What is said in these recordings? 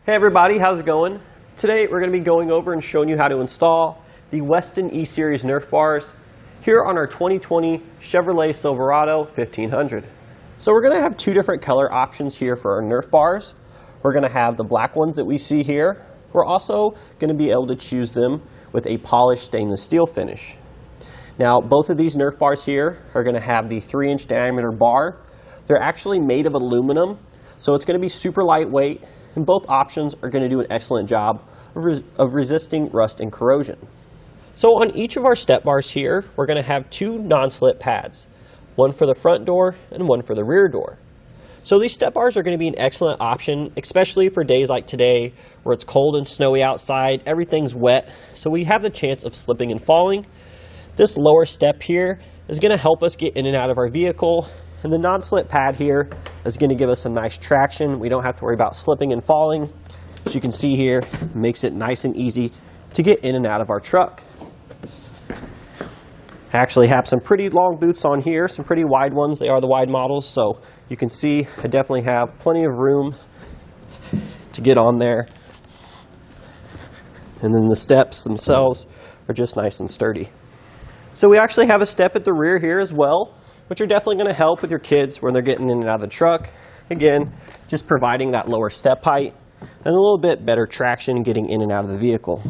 Hey everybody, how's it going? Today we're going to be going over and showing you how to install the Westin E-Series Nerf Bars here on our 2020 Chevrolet Silverado 1500. So we're going to have two different color options here for our Nerf Bars. We're going to have the black ones that we see here. We're also going to be able to choose them with a polished stainless steel finish. Now both of these Nerf Bars here are going to have the 3-inch diameter bar. They're actually made of aluminum, so it's going to be super lightweight, and both options are going to do an excellent job of resisting rust and corrosion. So on each of our step bars here, we're going to have two non-slip pads, one for the front door and one for the rear door. So these step bars are going to be an excellent option, especially for days like today where it's cold and snowy outside, everything's wet, so we have the chance of slipping and falling. This lower step here is going to help us get in and out of our vehicle, and the non-slip pad here is going to give us some nice traction. We don't have to worry about slipping and falling. As you can see here, it makes it nice and easy to get in and out of our truck. I actually have some pretty long boots on here, some pretty wide ones. They are the wide models, so you can see I definitely have plenty of room to get on there. And then the steps themselves are just nice and sturdy. So we actually have a step at the rear here as well, which are definitely going to help with your kids when they're getting in and out of the truck. Again, just providing that lower step height and a little bit better traction getting in and out of the vehicle.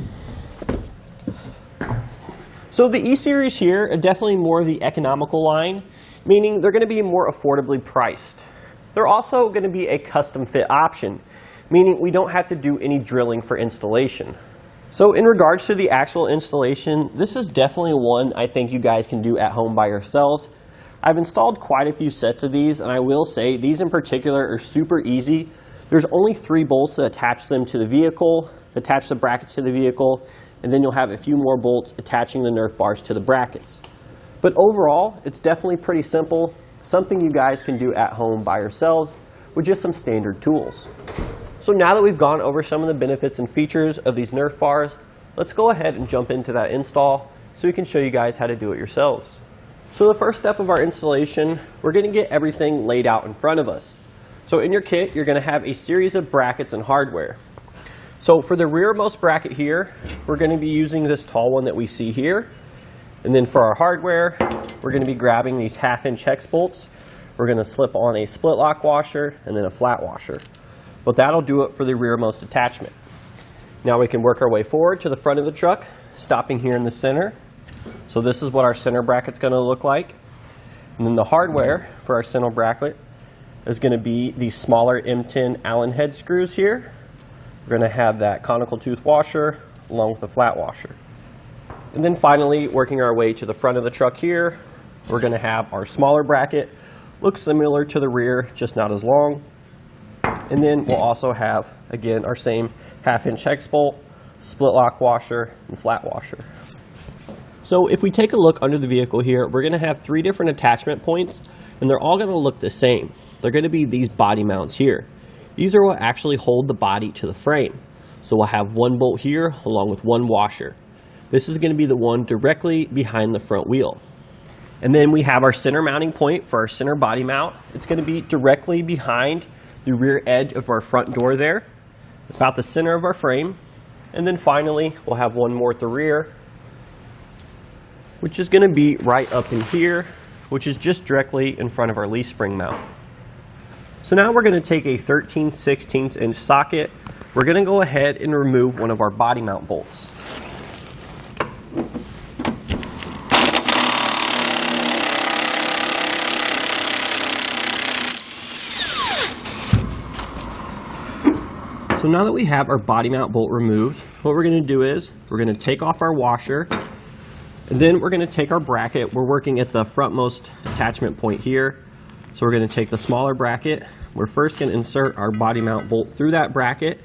So the E-Series here are definitely more of the economical line, meaning they're going to be more affordably priced. They're also going to be a custom fit option, meaning we don't have to do any drilling for installation. So in regards to the actual installation, this is definitely one I think you guys can do at home by yourselves. I've installed quite a few sets of these, and I will say these in particular are super easy. There's only 3 bolts that attach them to the vehicle, attach the brackets to the vehicle, and then you'll have a few more bolts attaching the Nerf bars to the brackets. But overall, it's definitely pretty simple, something you guys can do at home by yourselves with just some standard tools. So now that we've gone over some of the benefits and features of these Nerf bars, let's go ahead and jump into that install so we can show you guys how to do it yourselves. So the first step of our installation, we're going to get everything laid out in front of us. So in your kit, you're going to have a series of brackets and hardware. So for the rearmost bracket here, we're going to be using this tall one that we see here. And then for our hardware, we're going to be grabbing these 1/2-inch hex bolts. We're going to slip on a split lock washer and then a flat washer. But that'll do it for the rearmost attachment. Now we can work our way forward to the front of the truck, stopping here in the center. So this is what our center bracket's going to look like. And then the hardware for our center bracket is going to be these smaller M10 Allen head screws here. We're going to have that conical tooth washer along with the flat washer. And then finally, working our way to the front of the truck here, we're going to have our smaller bracket. Looks similar to the rear, just not as long. And then we'll also have, again, our same 1/2-inch hex bolt, split lock washer, and flat washer. So if we take a look under the vehicle here, we're going to have 3 different attachment points, and they're all going to look the same. They're going to be these body mounts here. These are what actually hold the body to the frame. So we'll have 1 bolt here along with 1 washer. This is going to be the one directly behind the front wheel. And then we have our center mounting point for our center body mount. It's going to be directly behind the rear edge of our front door there, about the center of our frame. And then finally, we'll have 1 more at the rear, which is going to be right up in here, which is just directly in front of our leaf spring mount. So now we're going to take a 13/16" socket. We're going to go ahead and remove one of our body mount bolts. So now that we have our body mount bolt removed, what we're going to do is we're going to take off our washer, and then we're going to take our bracket. We're working at the frontmost attachment point here. So we're going to take the smaller bracket. We're first going to insert our body mount bolt through that bracket.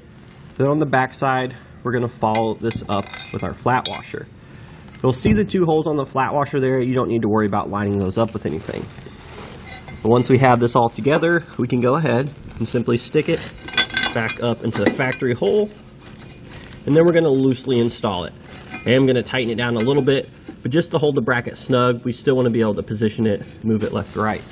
Then on the back side, we're going to follow this up with our flat washer. You'll see the 2 holes on the flat washer there. You don't need to worry about lining those up with anything. But once we have this all together, we can go ahead and simply stick it back up into the factory hole. And then we're going to loosely install it. I am going to tighten it down a little bit, but just to hold the bracket snug, we still want to be able to position it, move it left to right.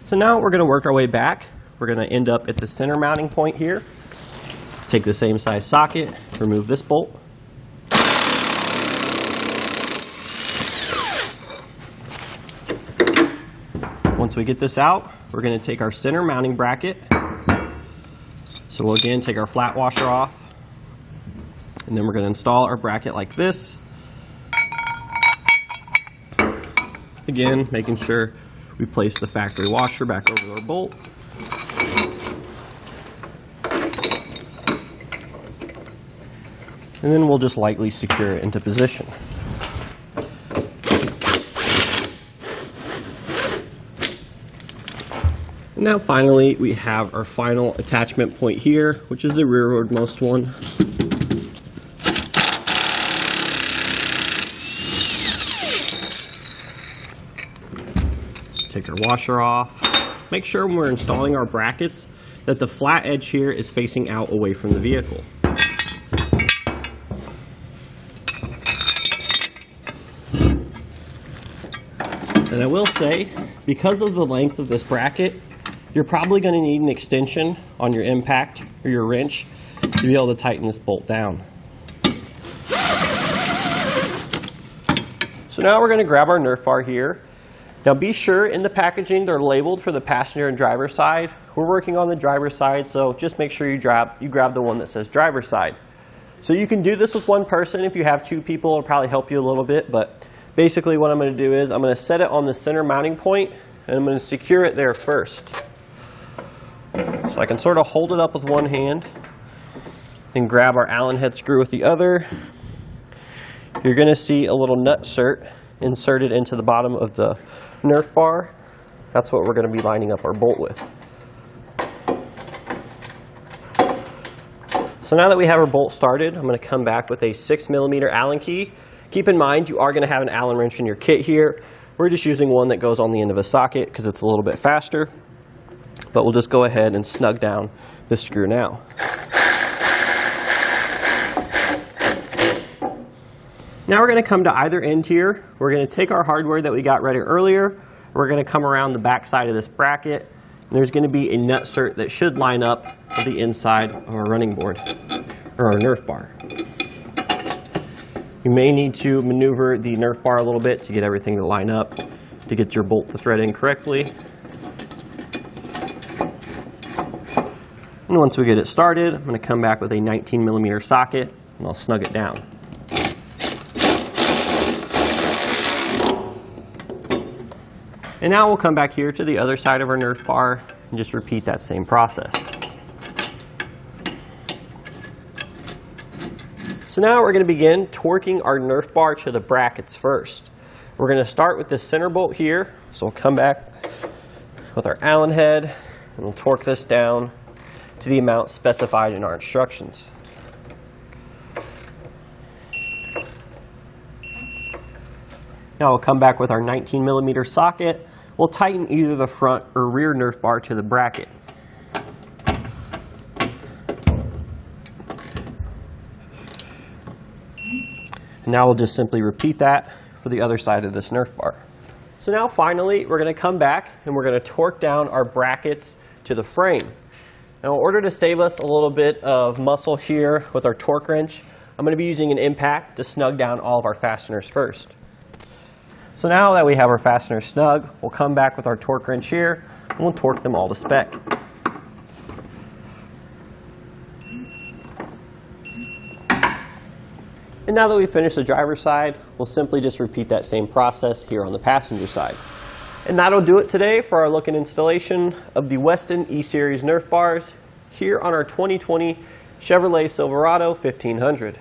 So now we're going to work our way back. We're going to end up at the center mounting point here. Take the same size socket, remove this bolt. Once we get this out, we're going to take our center mounting bracket. So we'll again take our flat washer off, and then we're going to install our bracket like this. Again, making sure we place the factory washer back over our bolt. And then we'll just lightly secure it into position. And now finally, we have our final attachment point here, which is the rearwardmost one. Take our washer off. Make sure when we're installing our brackets that the flat edge here is facing out away from the vehicle. And I will say, because of the length of this bracket, you're probably going to need an extension on your impact or your wrench to be able to tighten this bolt down. So now we're going to grab our Nerf bar here. Now be sure in the packaging they're labeled for the passenger and driver side. We're working on the driver's side, so just make sure you grab the one that says driver's side. So you can do this with one person. If you have two people, it'll probably help you a little bit, but basically what I'm going to do is I'm going to set it on the center mounting point, and I'm going to secure it there first. So I can sort of hold it up with one hand and grab our Allen head screw with the other. You're going to see a little nut inserted into the bottom of the Nerf bar. That's what we're going to be lining up our bolt with. So now that we have our bolt started, I'm going to come back with a 6mm Allen key. Keep in mind you are going to have an Allen wrench in your kit here. We're just using one that goes on the end of a socket because it's a little bit faster. But we'll just go ahead and snug down this screw now. Now we're going to come to either end here. We're going to take our hardware that we got ready earlier. We're going to come around the back side of this bracket. And there's going to be a nutsert that should line up with the inside of our running board, or our Nerf bar. You may need to maneuver the Nerf bar a little bit to get everything to line up, to get your bolt to thread in correctly. And once we get it started, I'm going to come back with a 19mm socket and I'll snug it down. And now we'll come back here to the other side of our Nerf bar and just repeat that same process. So now we're going to begin torquing our Nerf bar to the brackets first. We're going to start with this center bolt here. So we'll come back with our Allen head and we'll torque this down to the amount specified in our instructions. Now we'll come back with our 19mm socket. We'll tighten either the front or rear Nerf bar to the bracket. Now we'll just simply repeat that for the other side of this Nerf bar. So now finally we're going to come back and we're going to torque down our brackets to the frame. Now in order to save us a little bit of muscle here with our torque wrench, I'm going to be using an impact to snug down all of our fasteners first. So now that we have our fasteners snug, we'll come back with our torque wrench here and we'll torque them all to spec. And now that we've finished the driver's side, we'll simply just repeat that same process here on the passenger side. And that'll do it today for our look and installation of the Westin E-Series Nerf Bars here on our 2020 Chevrolet Silverado 1500.